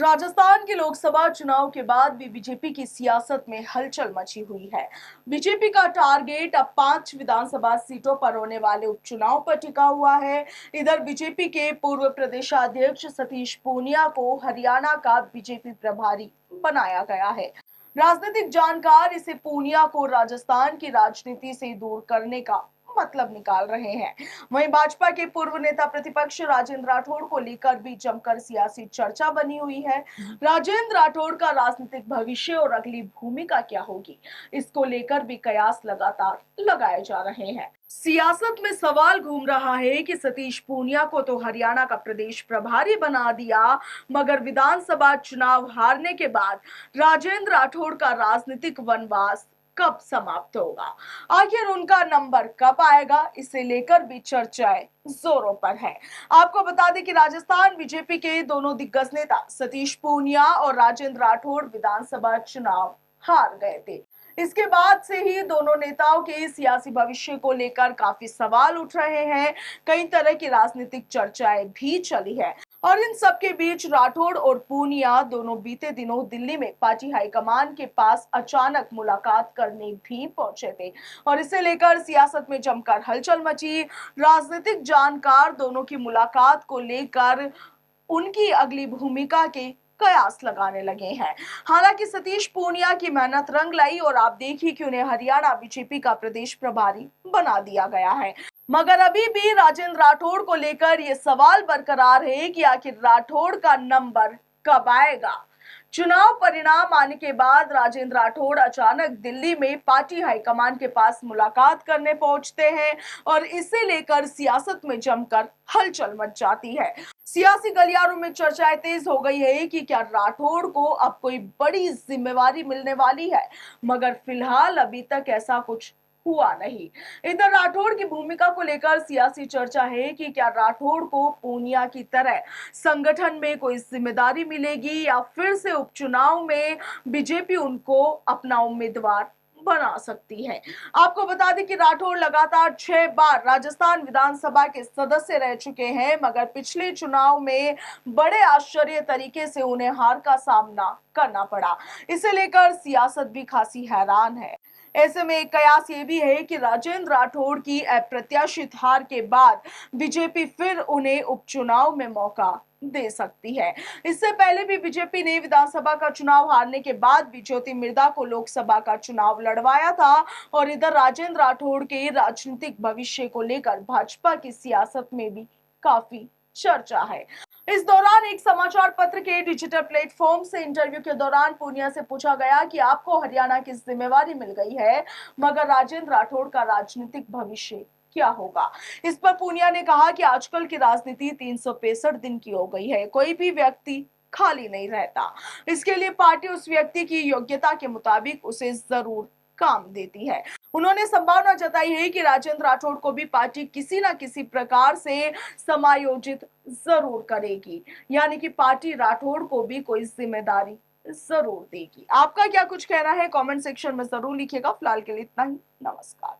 राजस्थान के लोकसभा चुनाव के बाद भी बीजेपी की सियासत में हलचल मची हुई है। बीजेपी का टारगेट अब 5 विधानसभा सीटों पर होने वाले उपचुनाव पर टिका हुआ है। इधर बीजेपी के पूर्व प्रदेशाध्यक्ष सतीश पूनिया को हरियाणा का बीजेपी प्रभारी बनाया गया है। राजनीतिक जानकार इसे पूनिया को राजस्थान की राजनीति से दूर करने का मतलब निकाल रहे हैं। वहीं भाजपा के पूर्व नेता प्रतिपक्ष राजेंद्र राठौड़ को लेकर भी जमकर सियासी चर्चा बनी हुई है। राजेंद्र राठौड़ का राजनीतिक भविष्य और अगली भूमिका क्या होगी, इसको लेकर भी कयास लगातार लगाए जा रहे हैं। सियासत में सवाल घूम रहा है कि सतीश पूनिया को तो हरियाणा का प्रदेश प्रभारी बना दिया, मगर विधानसभा चुनाव हारने के बाद राजेंद्र राठौड़ का राजनीतिक वनवास कब समाप्त होगा, आखिर उनका नंबर कब आएगा, इसे लेकर भी चर्चाएं जोरों पर है। आपको बता दें कि राजस्थान बीजेपी के दोनों दिग्गज नेता सतीश पूनिया और राजेंद्र राठौड़ विधानसभा चुनाव हार गए थे। इसके बाद से ही दोनों नेताओं के सियासी भविष्य को लेकर काफी सवाल उठ रहे हैं। कई तरह की राजनीतिक चर्चाएं भी चली है और इन सब के बीच राठौड़ और पूनिया दोनों बीते दिनों दिल्ली में पार्टी हाईकमान के पास अचानक मुलाकात करने भी पहुंचे थे और इसे लेकर सियासत में जमकर हलचल मची। राजनीतिक जानकार दोनों की मुलाकात को लेकर उनकी अगली भूमिका के कयास लगाने लगे हैं। हालांकि सतीश पूनिया की मेहनत रंग लाई और आप देखिए कि उन्हें हरियाणा बीजेपी का प्रदेश प्रभारी बना दिया गया है, मगर अभी भी राजेंद्र राठौड़ को लेकर यह सवाल बरकरार है कि आखिर राठौड़ का नंबर कब आएगा। चुनाव परिणाम आने के बाद राजेंद्र राठौड़ अचानक दिल्ली में पार्टी हाईकमान के पास मुलाकात करने पहुंचते हैं और इसे लेकर सियासत में जमकर हलचल मच जाती है। सियासी गलियारों में चर्चाएं तेज हो गई है कि क्या राठौड़ को अब कोई बड़ी जिम्मेवारी मिलने वाली है, मगर फिलहाल अभी तक ऐसा कुछ हुआ नहीं। इधर राठौड़ की भूमिका को लेकर सियासी चर्चा है कि क्या राठौड़ को पूनिया की तरह संगठन में कोई जिम्मेदारी मिलेगी या फिर से उपचुनाव में बीजेपी उनको अपना उम्मीदवार बना सकती है। आपको बता दें कि राठौड़ लगातार 6 बार राजस्थान विधानसभा के सदस्य रह चुके हैं, मगर पिछले चुनाव में बड़े आश्चर्य तरीके से उन्हें हार का सामना करना पड़ा। इसे लेकर सियासत भी खासी हैरान है। ऐसे में एक कयास ये भी है कि राजेंद्र राठौड़ की अप्रत्याशित हार के बाद बीजेपी फिर उन्हें उपचुनाव में मौका दे सकती है। इससे पहले भी बीजेपी ने विधानसभा का चुनाव हारने के बाद भी ज्योति मिर्धा को लोकसभा का चुनाव लड़वाया था और इधर राजेंद्र राठौड़ के राजनीतिक भविष्य को लेकर भाजपा की सियासत में भी काफी चर्चा है। इस दौरान एक समाचार पत्र के डिजिटल प्लेटफॉर्म से इंटरव्यू के दौरान पूनिया से पूछा गया कि आपको हरियाणा की जिम्मेवारी मिल गई है, मगर राजेंद्र राठौड़ का राजनीतिक भविष्य क्या होगा। इस पर पूनिया ने कहा कि आजकल की राजनीति 365 दिन की हो गई है, कोई भी व्यक्ति खाली नहीं रहता। इसके लिए पार्टी उस व्यक्ति की योग्यता के मुताबिक उसे जरूर काम देती है। उन्होंने संभावना जताई है कि राजेंद्र राठौड़ को भी पार्टी किसी न किसी प्रकार से समायोजित जरूर करेगी, यानी कि पार्टी राठौड़ को भी कोई जिम्मेदारी जरूर देगी। आपका क्या कुछ कहना है, कमेंट सेक्शन में जरूर लिखिएगा। फिलहाल के लिए इतना ही। नमस्कार।